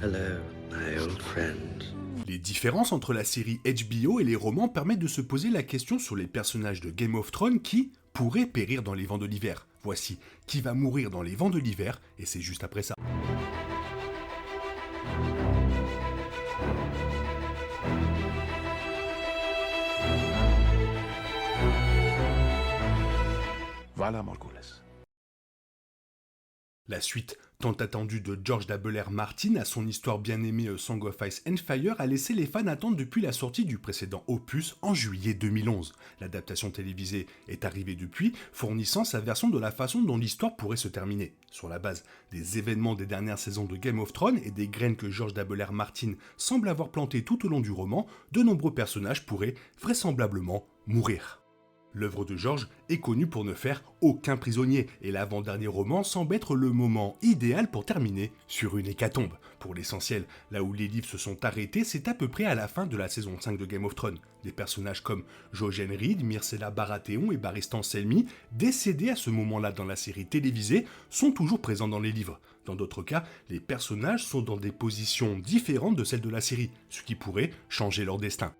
Hello, my old friend. Les différences entre la série HBO et les romans permettent de se poser la question sur les personnages de Game of Thrones qui pourraient périr dans les vents de l'hiver. Voici qui va mourir dans les vents de l'hiver, et c'est juste après ça. Voilà, Morgulis. La suite tant attendue de George R. Martin à son histoire bien aimée Song of Ice and Fire a laissé les fans attendre depuis la sortie du précédent opus en juillet 2011. L'adaptation télévisée est arrivée depuis, fournissant sa version de la façon dont l'histoire pourrait se terminer. Sur la base des événements des dernières saisons de Game of Thrones et des graines que George R. Martin semble avoir plantées tout au long du roman, de nombreux personnages pourraient vraisemblablement mourir. L'œuvre de George est connue pour ne faire aucun prisonnier, et l'avant-dernier roman semble être le moment idéal pour terminer sur une hécatombe. Pour l'essentiel, là où les livres se sont arrêtés, c'est à peu près à la fin de la saison 5 de Game of Thrones. Des personnages comme Jojen Reed, Myrcella Baratheon et Barristan Selmy, décédés à ce moment-là dans la série télévisée, sont toujours présents dans les livres. Dans d'autres cas, les personnages sont dans des positions différentes de celles de la série, ce qui pourrait changer leur destin.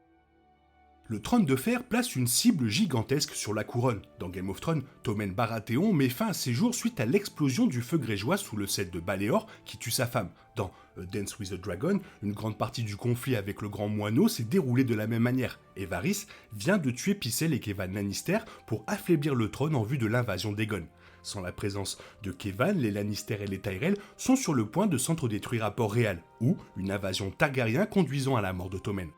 Le trône de fer place une cible gigantesque sur la couronne. Dans Game of Thrones, Tommen Baratheon met fin à ses jours suite à l'explosion du feu grégeois sous le cep de Baléor qui tue sa femme. Dans A Dance with a Dragon, une grande partie du conflit avec le Grand Moineau s'est déroulée de la même manière. Et Varys vient de tuer Pycelle et Kevan Lannister pour affaiblir le trône en vue de l'invasion d'Aegon. Sans la présence de Kevan, les Lannister et les Tyrell sont sur le point de s'entre-détruire à Port-Réal, ou une invasion Targaryen conduisant à la mort de Tommen.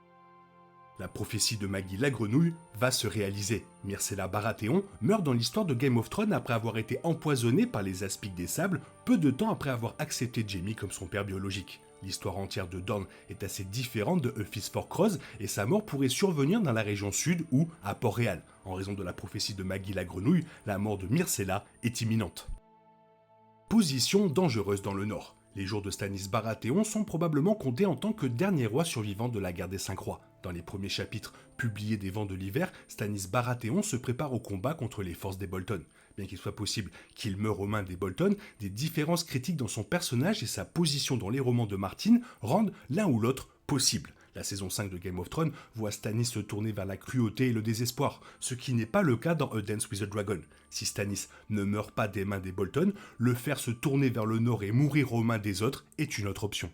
La prophétie de Maggie la Grenouille va se réaliser. Myrcella Baratheon meurt dans l'histoire de Game of Thrones après avoir été empoisonnée par les aspics des sables, peu de temps après avoir accepté Jaime comme son père biologique. L'histoire entière de Dorne est assez différente de A Feast for Crows et sa mort pourrait survenir dans la région sud ou à Port-Réal. En raison de la prophétie de Maggie la Grenouille, la mort de Myrcella est imminente. Position dangereuse dans le nord. Les jours de Stannis Baratheon sont probablement comptés en tant que dernier roi survivant de la guerre des 5 rois. Dans les premiers chapitres publiés des Vents de l'hiver, Stannis Baratheon se prépare au combat contre les forces des Bolton. Bien qu'il soit possible qu'il meure aux mains des Bolton, des différences critiques dans son personnage et sa position dans les romans de Martin rendent l'un ou l'autre possible. La saison 5 de Game of Thrones voit Stannis se tourner vers la cruauté et le désespoir, ce qui n'est pas le cas dans A Dance with a Dragon. Si Stannis ne meurt pas des mains des Bolton, le faire se tourner vers le nord et mourir aux mains des autres est une autre option.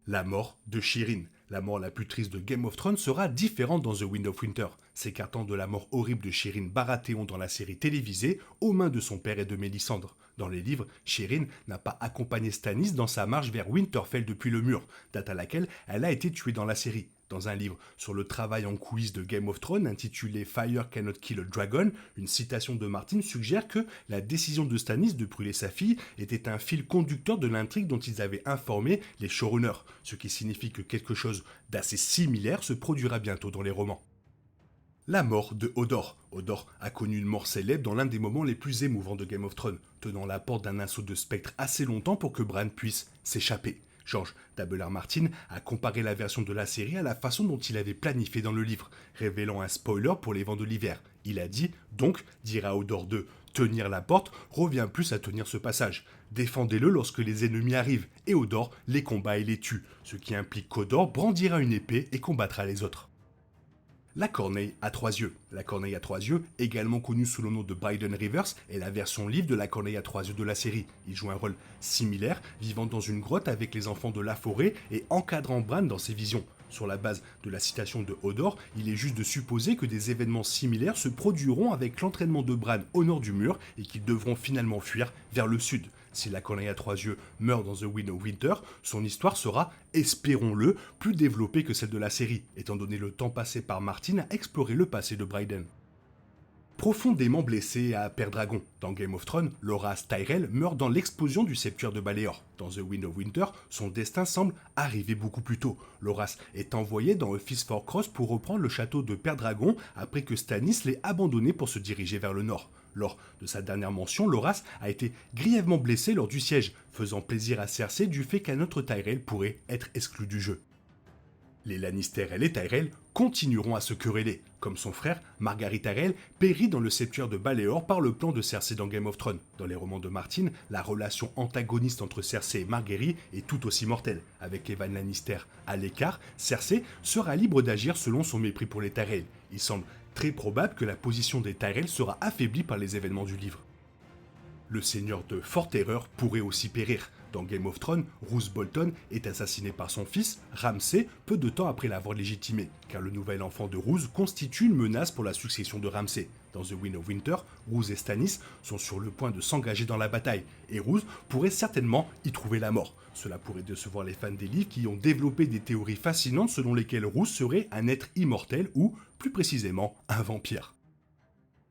La mort de Shireen. La mort la plus triste de Game of Thrones sera différente dans The Wind of Winter, s'écartant de la mort horrible de Shireen Baratheon dans la série télévisée aux mains de son père et de Mélisandre. Dans les livres, Shireen n'a pas accompagné Stannis dans sa marche vers Winterfell depuis le mur, date à laquelle elle a été tuée dans la série. Dans un livre sur le travail en coulisses de Game of Thrones intitulé Fire Cannot Kill a Dragon, une citation de Martin suggère que la décision de Stannis de brûler sa fille était un fil conducteur de l'intrigue dont ils avaient informé les showrunners, ce qui signifie que quelque chose d'assez similaire se produira bientôt dans les romans. La mort de Hodor. Hodor a connu une mort célèbre dans l'un des moments les plus émouvants de Game of Thrones, tenant la porte d'un assaut de spectres assez longtemps pour que Bran puisse s'échapper. George R. Martin a comparé la version de la série à la façon dont il avait planifié dans le livre, révélant un spoiler pour les Vents de l'hiver. Il a dit, donc, dire à Hodor 2, tenir la porte revient plus à tenir ce passage. Défendez-le lorsque les ennemis arrivent, et Hodor les combat et les tue, ce qui implique qu'Hodor brandira une épée et combattra les autres. La corneille à 3 yeux. La corneille à 3 yeux, également connue sous le nom de Bryden Rivers, est la version livre de la corneille à 3 yeux de la série. Il joue un rôle similaire, vivant dans une grotte avec les enfants de la forêt et encadrant Bran dans ses visions. Sur la base de la citation de Hodor, il est juste de supposer que des événements similaires se produiront avec l'entraînement de Bran au nord du mur et qu'ils devront finalement fuir vers le sud. Si la corneille à 3 yeux meurt dans The Wind of Winter, son histoire sera, espérons-le, plus développée que celle de la série, étant donné le temps passé par Martin à explorer le passé de Bryden. Profondément blessé à Père Dragon. Dans Game of Thrones, Loras Tyrell meurt dans l'explosion du sceptre de Baléor. Dans The Wind of Winter, son destin semble arriver beaucoup plus tôt. Loras est envoyé dans A Feast for Crows pour reprendre le château de Père Dragon après que Stannis l'ait abandonné pour se diriger vers le nord. Lors de sa dernière mention, Loras a été grièvement blessé lors du siège, faisant plaisir à Cersei du fait qu'un autre Tyrell pourrait être exclu du jeu. Les Lannister et les Tyrell continueront à se quereller. Comme son frère, Margaery Tyrell périt dans le septuaire de Baelor par le plan de Cersei dans Game of Thrones. Dans les romans de Martin, la relation antagoniste entre Cersei et Margaery est tout aussi mortelle. Avec Evan Lannister à l'écart, Cersei sera libre d'agir selon son mépris pour les Tyrell. Il semble très probable que la position des Tyrell sera affaiblie par les événements du livre. Le seigneur de Fort Terreur pourrait aussi périr. Dans Game of Thrones, Roose Bolton est assassiné par son fils, Ramsay, peu de temps après l'avoir légitimé, car le nouvel enfant de Roose constitue une menace pour la succession de Ramsay. Dans The Wind of Winter, Roose et Stannis sont sur le point de s'engager dans la bataille, et Roose pourrait certainement y trouver la mort. Cela pourrait décevoir les fans des livres qui ont développé des théories fascinantes selon lesquelles Roose serait un être immortel ou, plus précisément, un vampire.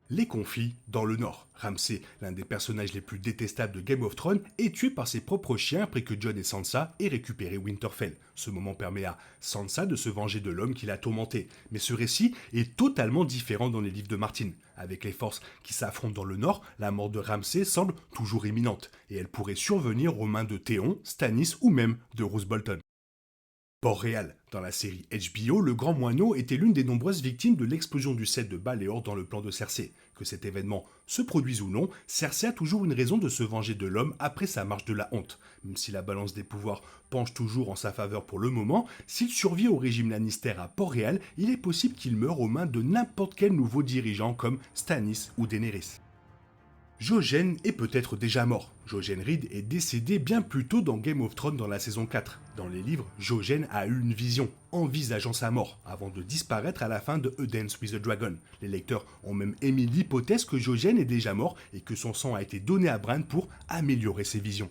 Les conflits dans le Nord. Ramsay, l'un des personnages les plus détestables de Game of Thrones, est tué par ses propres chiens après que Jon et Sansa aient récupéré Winterfell. Ce moment permet à Sansa de se venger de l'homme qui l'a tourmenté. Mais ce récit est totalement différent dans les livres de Martin. Avec les forces qui s'affrontent dans le Nord, la mort de Ramsay semble toujours imminente, et elle pourrait survenir aux mains de Théon, Stannis ou même de Roose Bolton. Port-Réal. Dans la série HBO, le Grand Moineau était l'une des nombreuses victimes de l'explosion du set de Baelor dans le plan de Cersei. Que cet événement se produise ou non, Cersei a toujours une raison de se venger de l'homme après sa marche de la honte. Même si la balance des pouvoirs penche toujours en sa faveur pour le moment, s'il survit au régime Lannister à Port-Réal, il est possible qu'il meure aux mains de n'importe quel nouveau dirigeant comme Stannis ou Daenerys. Jojen est peut-être déjà mort. Jojen Reed est décédé bien plus tôt dans Game of Thrones dans la saison 4. Dans les livres, Jojen a eu une vision, envisageant sa mort, avant de disparaître à la fin de A Dance with the Dragon. Les lecteurs ont même émis l'hypothèse que Jojen est déjà mort et que son sang a été donné à Bran pour améliorer ses visions.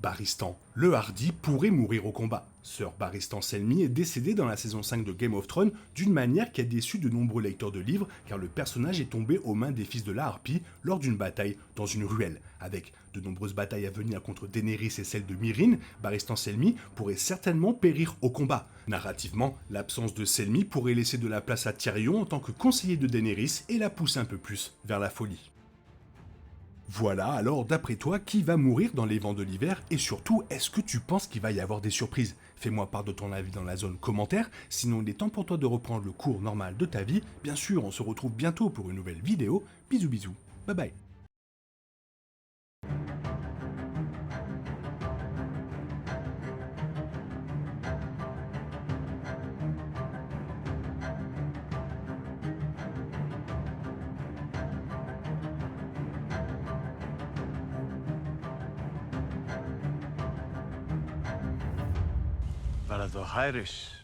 Barristan, le Hardy, pourrait mourir au combat. Sir Barristan Selmy est décédé dans la saison 5 de Game of Thrones d'une manière qui a déçu de nombreux lecteurs de livres car le personnage est tombé aux mains des fils de la Harpie lors d'une bataille dans une ruelle. Avec de nombreuses batailles à venir contre Daenerys et celle de Myrrine, Barristan Selmy pourrait certainement périr au combat. Narrativement, l'absence de Selmy pourrait laisser de la place à Tyrion en tant que conseiller de Daenerys et la pousser un peu plus vers la folie. Voilà, alors d'après toi, qui va mourir dans les vents de l'hiver et surtout, est-ce que tu penses qu'il va y avoir des surprises? Fais-moi part de ton avis dans la zone commentaire, sinon il est temps pour toi de reprendre le cours normal de ta vie. Bien sûr, on se retrouve bientôt pour une nouvelle vidéo. Bisous bisous, bye bye. Valador Hyrus.